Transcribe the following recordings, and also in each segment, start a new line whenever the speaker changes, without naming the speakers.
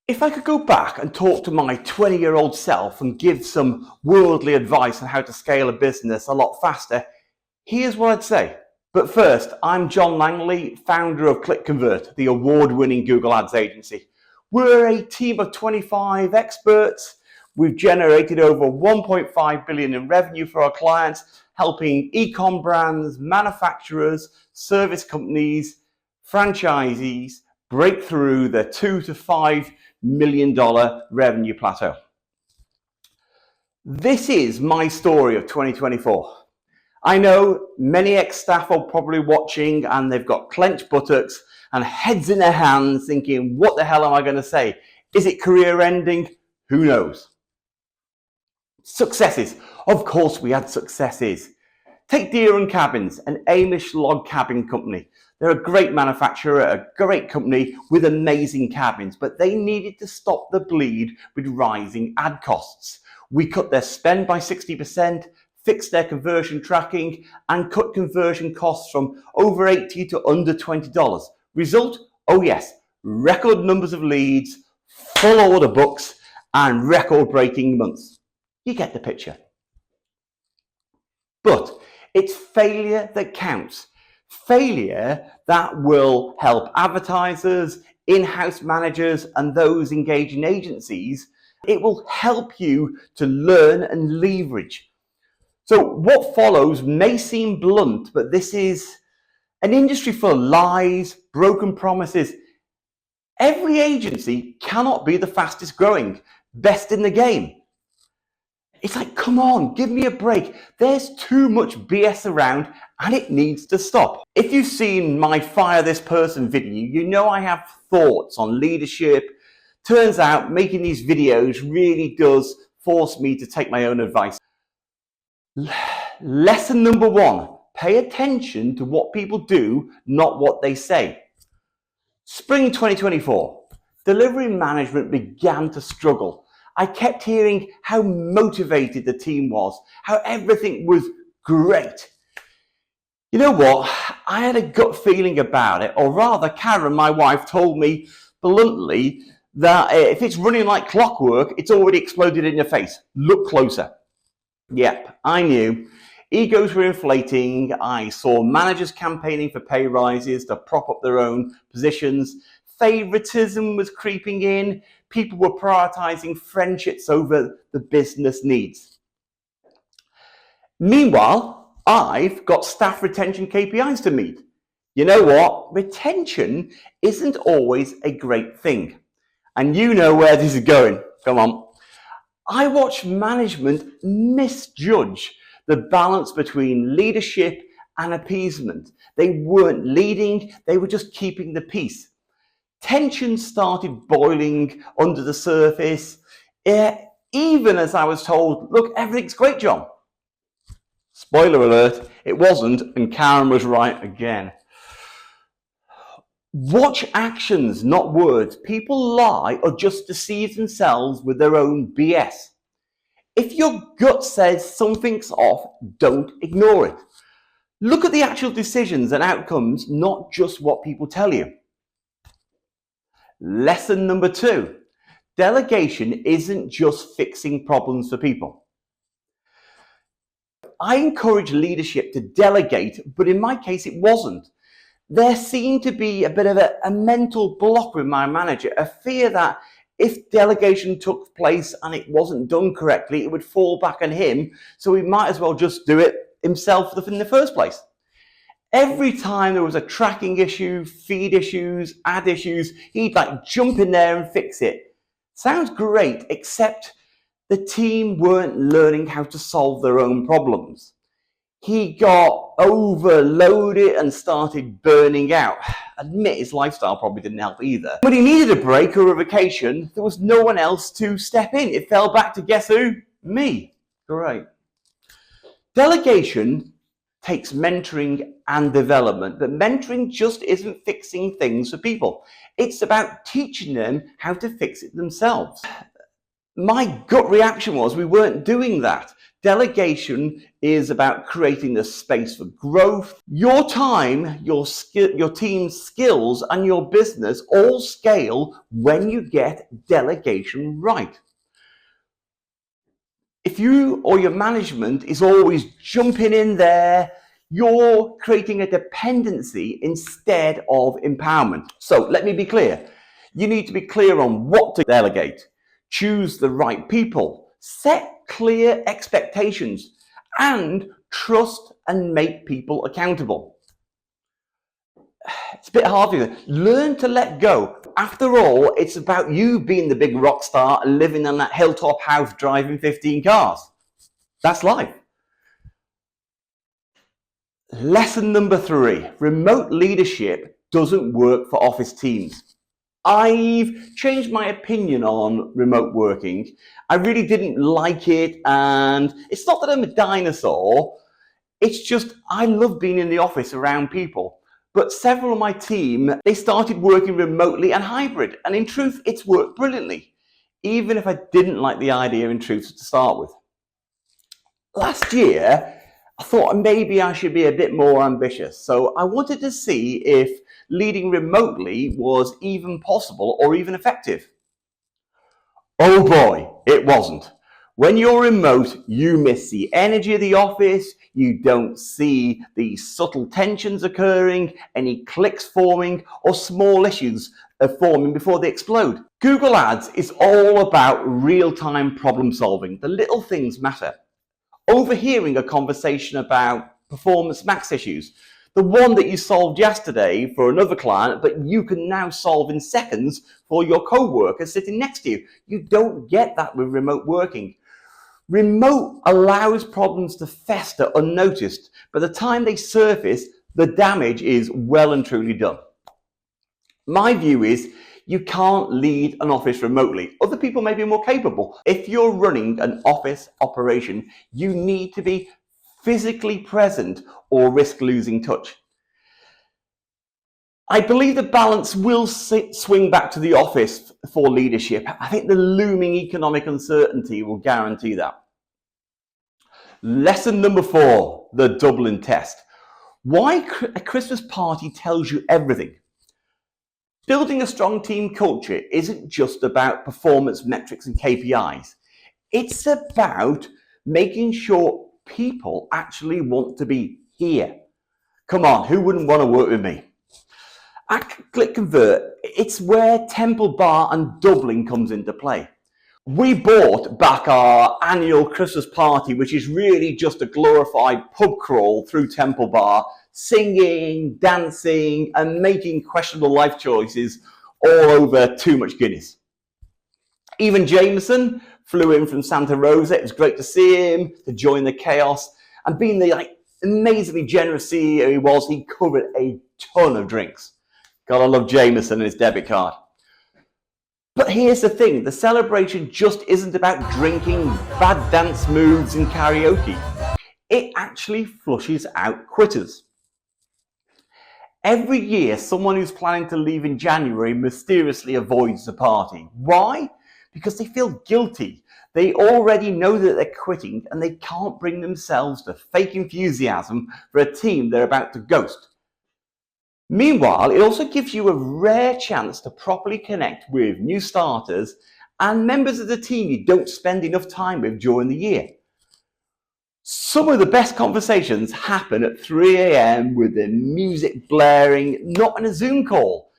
If I could go back and talk to my 20-year-old self and give some worldly advice on how to scale a business a lot faster, here's what I'd say. But first, I'm John Langley, founder of ClickConvert, the award-winning Google Ads agency. We're a team of 25 experts. We've generated over 1.5 billion in revenue for our clients, helping e-com brands, manufacturers, service companies, franchisees break through the $2 to $5 million revenue plateau. This is my story of 2024. I know many ex-staff are probably watching and they've got clenched buttocks and heads in their hands thinking, what the hell am I going to say? Is it career ending? Who knows? Successes. Of course we had successes. Take Deere & Cabins, an Amish log cabin company. They're a great manufacturer, a great company with amazing cabins, but they needed to stop the bleed with rising ad costs. We cut their spend by 60%, fixed their conversion tracking, and cut conversion costs from over $80 to under $20. Result? Oh yes, record numbers of leads, full order books, and record-breaking months. You get the picture. But it's failure that counts. Failure that will help advertisers, in-house managers, and those engaging agencies. It will help you to learn and leverage. So what follows may seem blunt, but this is an industry full of lies, broken promises. Every agency cannot be the fastest growing, best in the game. It's like, come on, give me a break. There's too much BS around and it needs to stop. If you've seen my Fire This Person video, you know I have thoughts on leadership. Turns out making these videos really does force me to take my own advice. Lesson number one, pay attention to what people do, not what they say. Spring 2024, delivery management began to struggle. I kept hearing how motivated the team was, how everything was great. You know what? I had a gut feeling about it, or rather Karen, my wife, told me bluntly that if it's running like clockwork, it's already exploded in your face. Look closer. Yep, I knew. Egos were inflating. I saw managers campaigning for pay rises to prop up their own positions. Favoritism was creeping in. People were prioritizing friendships over the business needs. Meanwhile, I've got staff retention KPIs to meet. You know what? Retention isn't always a great thing. And you know where this is going. Come on. I watched management misjudge the balance between leadership and appeasement. They weren't leading, they were just keeping the peace. Tension started boiling under the surface, even as I was told, look, everything's great, John. Spoiler alert, it wasn't, and Karen was right again. Watch actions, not words. People lie or just deceive themselves with their own BS. If your gut says something's off, don't ignore it. Look at the actual decisions and outcomes, not just what people tell you. Lesson number two, delegation isn't just fixing problems for people. I encourage leadership to delegate, but in my case it wasn't. There seemed to be a bit of a mental block with my manager, a fear that if delegation took place and it wasn't done correctly, it would fall back on him, so he might as well just do it himself in the first place. Every time there was a tracking issue, feed issues, ad issues, he'd jump in there and fix it. Sounds great, except the team weren't learning how to solve their own problems. He got overloaded and started burning out. Admit his lifestyle probably didn't help either. When he needed a break or a vacation, there was no one else to step in. It fell back to guess who? Me. Great. Delegation takes mentoring and development, but mentoring just isn't fixing things for people. It's about teaching them how to fix it themselves. My gut reaction was we weren't doing that. Delegation is about creating the space for growth. Your time, your team's skills, and your business all scale when you get delegation right. If you or your management is always jumping in there, you're creating a dependency instead of empowerment. So let me be clear. You need to be clear on what to delegate. Choose the right people. Set clear expectations and trust and make people accountable. It's a bit hard for you. Learn to let go. After all, it's about you being the big rock star and living in that hilltop house driving 15 cars. That's life. Lesson number 3, remote leadership doesn't work for office teams. I've changed my opinion on remote working. I really didn't like it, and it's not that I'm a dinosaur. It's just I love being in the office around people. But several of my team, they started working remotely and hybrid, and in truth, it's worked brilliantly, even if I didn't like the idea in truth to start with. Last year, I thought maybe I should be a bit more ambitious, so I wanted to see if leading remotely was even possible or even effective. Oh boy, it wasn't. When you're remote, you miss the energy of the office, you don't see the subtle tensions occurring, any cliques forming, or small issues forming before they explode. Google Ads is all about real-time problem solving. The little things matter. Overhearing a conversation about performance max issues, the one that you solved yesterday for another client, but you can now solve in seconds for your co-worker sitting next to you. You don't get that with remote working. Remote allows problems to fester unnoticed. By the time they surface, the damage is well and truly done. My view is you can't lead an office remotely. Other people may be more capable. If you're running an office operation, you need to be physically present or risk losing touch. I believe the balance will swing back to the office for leadership. I think the looming economic uncertainty will guarantee that. Lesson number 4, the Dublin test. Why a Christmas party tells you everything. Building a strong team culture isn't just about performance metrics and KPIs. It's about making sure people actually want to be here. Come on, who wouldn't want to work with me? At Click Convert, it's where Temple Bar and Dublin comes into play. We brought back our annual Christmas party, which is really just a glorified pub crawl through Temple Bar, singing, dancing, and making questionable life choices all over too much Guinness. Even Jameson flew in from Santa Rosa. It was great to see him, to join the chaos, and being the amazingly generous CEO he was, he covered a ton of drinks. Gotta love Jameson and his debit card. But here's the thing, the celebration just isn't about drinking, bad dance moves and karaoke. It actually flushes out quitters. Every year, someone who's planning to leave in January mysteriously avoids the party. Why? Because they feel guilty. They already know that they're quitting and they can't bring themselves to fake enthusiasm for a team they're about to ghost. Meanwhile, it also gives you a rare chance to properly connect with new starters and members of the team you don't spend enough time with during the year. Some of the best conversations happen at 3 a.m. with the music blaring, not in a Zoom call.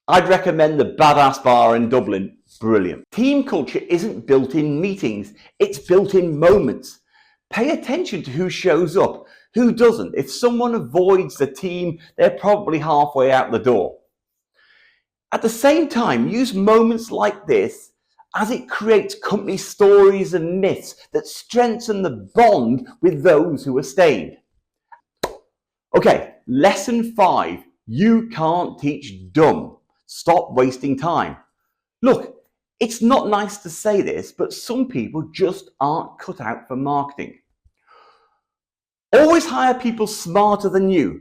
I'd recommend the Badass Bar in Dublin. Brilliant. Team culture isn't built in meetings, it's built in moments. Pay attention to who shows up, who doesn't. If someone avoids the team, they're probably halfway out the door. At the same time, use moments like this as it creates company stories and myths that strengthen the bond with those who are staying. Okay, lesson 5. You can't teach dumb. Stop wasting time. Look, it's not nice to say this, but some people just aren't cut out for marketing. Always hire people smarter than you.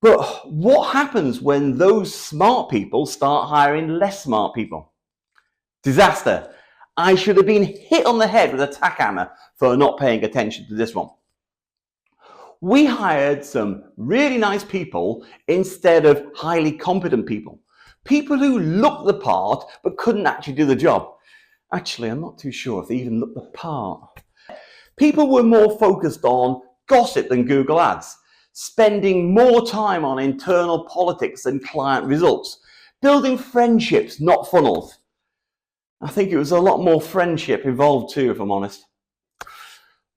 But what happens when those smart people start hiring less smart people? Disaster. I should have been hit on the head with a tack hammer for not paying attention to this one. We hired some really nice people instead of highly competent people. People who looked the part but couldn't actually do the job. Actually, I'm not too sure if they even looked the part. People were more focused on gossip than Google Ads, spending more time on internal politics than client results, building friendships, not funnels. I think it was a lot more friendship involved too, if I'm honest.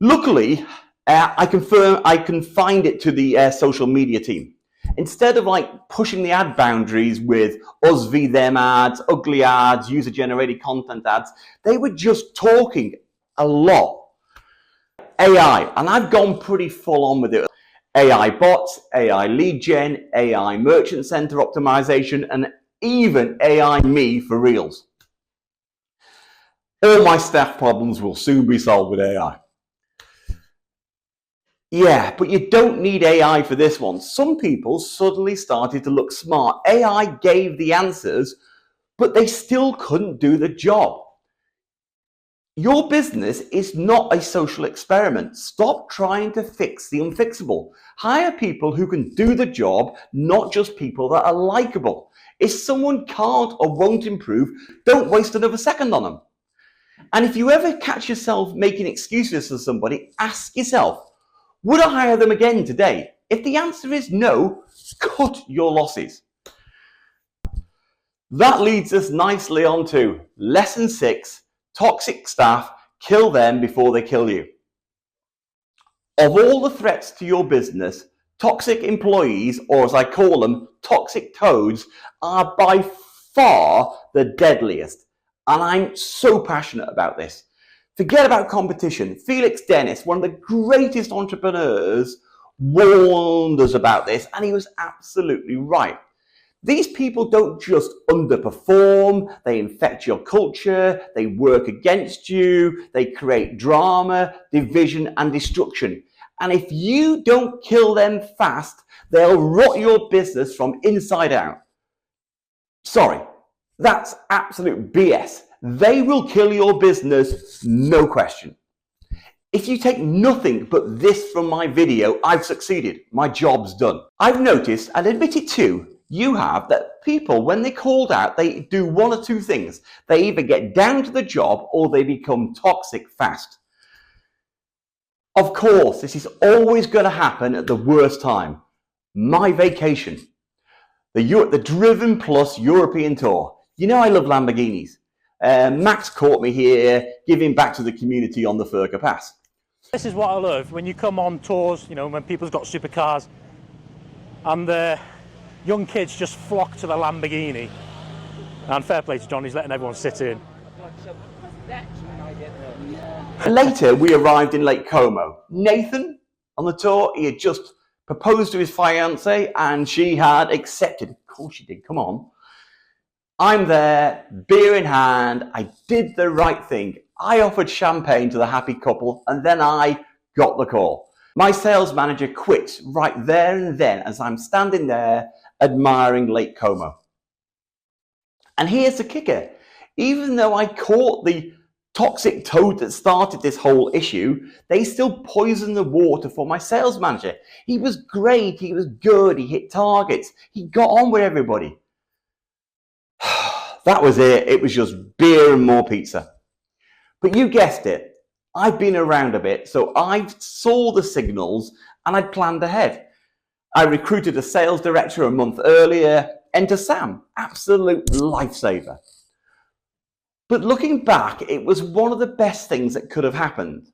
Luckily, I confined it to the social media team. Instead of pushing the ad boundaries with us v them ads, ugly ads, user-generated content ads, they were just talking a lot. AI, and I've gone pretty full on with it. AI bots, AI lead gen, AI merchant center optimization, and even AI me for Reels. All my staff problems will soon be solved with AI. Yeah, but you don't need AI for this one. Some people suddenly started to look smart. AI gave the answers, but they still couldn't do the job. Your business is not a social experiment. Stop trying to fix the unfixable. Hire people who can do the job, not just people that are likable. If someone can't or won't improve, don't waste another second on them. And if you ever catch yourself making excuses for somebody, ask yourself, would I hire them again today? If the answer is no, cut your losses. That leads us nicely on to lesson 6, toxic staff, kill them before they kill you. Of all the threats to your business, toxic employees, or as I call them, toxic toads, are by far the deadliest. And I'm so passionate about this. Forget about competition. Felix Dennis, one of the greatest entrepreneurs, warned us about this, and he was absolutely right. These people don't just underperform, they infect your culture, they work against you, they create drama, division, and destruction. And if you don't kill them fast, they'll rot your business from inside out. Sorry, that's absolute BS. They will kill your business, no question. If you take nothing but this from my video, I've succeeded. My job's done. I've noticed, and admit it too, you have, that people, when they're called out, they do one or two things. They either get down to the job or they become toxic fast. Of course, this is always going to happen at the worst time. My vacation. The Driven Plus European Tour. You know I love Lamborghinis. Max caught me here, giving back to the community on the Furka Pass.
This is what I love, when you come on tours, you know, when people's got supercars, and the young kids just flock to the Lamborghini. And fair play to John, he's letting everyone sit in.
Later, we arrived in Lake Como. Nathan, on the tour, he had just proposed to his fiancée, and she had accepted. Of course she did, come on. I'm there, beer in hand, I did the right thing. I offered champagne to the happy couple, and then I got the call. My sales manager quits right there and then as I'm standing there admiring Lake Como. And here's the kicker. Even though I caught the toxic toad that started this whole issue, they still poisoned the water for my sales manager. He was great, he was good, he hit targets, he got on with everybody. That was it. It was just beer and more pizza. But you guessed it. I've been around a bit, so I saw the signals and I'd planned ahead. I recruited a sales director a month earlier. Enter Sam, absolute lifesaver. But looking back, it was one of the best things that could have happened.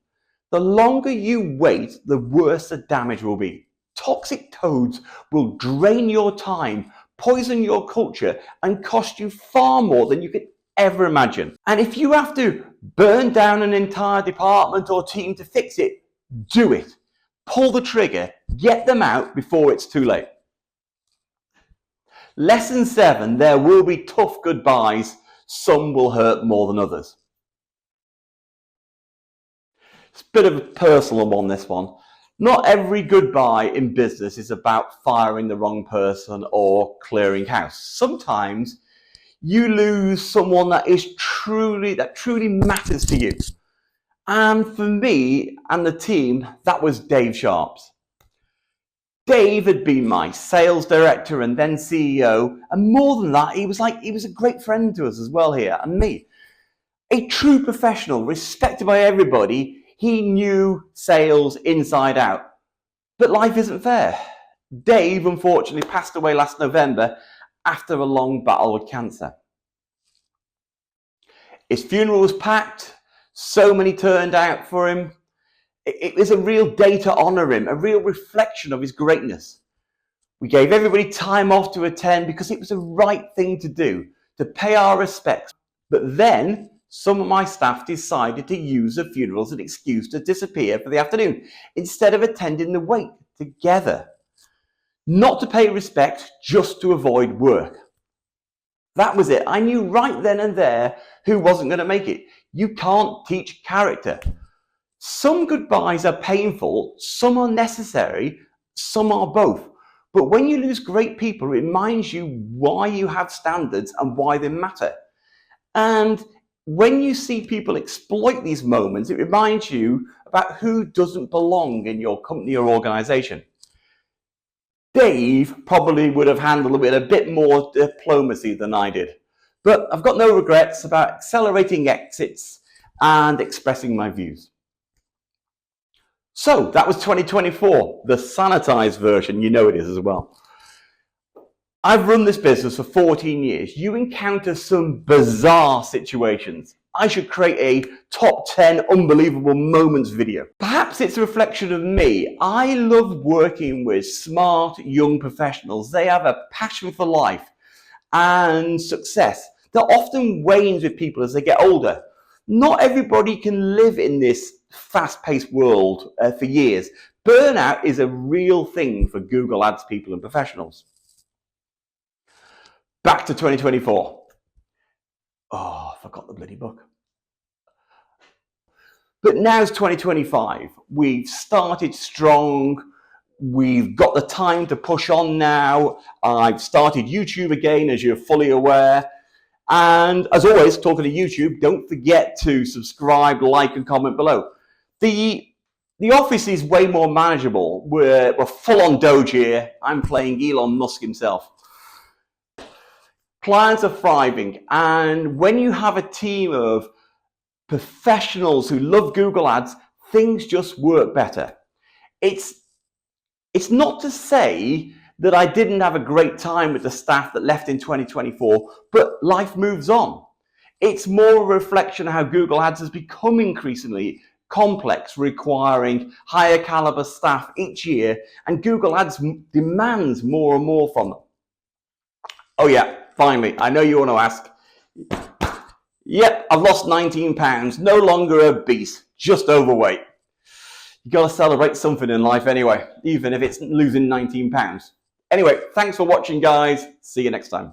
The longer you wait, the worse the damage will be. Toxic toads will drain your time, poison your culture, and cost you far more than you could ever imagine. And if you have to burn down an entire department or team to fix it, do it. Pull the trigger, get them out before it's too late. Lesson 7, there will be tough goodbyes. Some will hurt more than others. It's a bit of a personal one, this one. Not every goodbye in business is about firing the wrong person or clearing house. Sometimes you lose someone that is truly matters to you. And for me and the team, that was Dave Sharps. Dave had been my sales director and then CEO, and more than that, he was a great friend to us as well here, and me. A true professional, respected by everybody. He knew sales inside out. But life isn't fair. Dave unfortunately passed away last November after a long battle with cancer. His funeral was packed, so many turned out for him. It was a real day to honour him, a real reflection of his greatness. We gave everybody time off to attend because it was the right thing to do, to pay our respects. But then some of my staff decided to use the funeral as an excuse to disappear for the afternoon instead of attending the wake together. Not to pay respect, just to avoid work. That was it. I knew right then and there who wasn't going to make it. You can't teach character. Some goodbyes are painful, some are necessary, some are both. But when you lose great people, it reminds you why you have standards and why they matter. And when you see people exploit these moments, it reminds you about who doesn't belong in your company or organization. Dave probably would have handled it with a bit more diplomacy than I did. But I've got no regrets about accelerating exits and expressing my views. So that was 2024, the sanitized version, you know it is as well. I've run this business for 14 years. You encounter some bizarre situations. I should create a top 10 unbelievable moments video. Perhaps it's a reflection of me. I love working with smart young professionals. They have a passion for life and success that often wanes with people as they get older. Not everybody can live in this fast-paced world for years. Burnout is a real thing for Google Ads people and professionals. Back to 2024. Oh, I forgot the bloody book. But now's 2025. We've started strong. We've got the time to push on now. I've started YouTube again, as you're fully aware. And as always, talking to YouTube, don't forget to subscribe, like, and comment below. The office is way more manageable. We're full on Doge here. I'm playing Elon Musk himself. Clients are thriving, and when you have a team of professionals who love Google Ads, things just work better. It's not to say that I didn't have a great time with the staff that left in 2024, but life moves on. It's more a reflection of how Google Ads has become increasingly complex, requiring higher caliber staff each year, and Google Ads demands more and more from them. Oh yeah, finally, I know you want to ask. Yep, I've lost 19 pounds, no longer obese, just overweight. You got to celebrate something in life anyway, even if it's losing 19 pounds. Anyway, thanks for watching, guys. See you next time.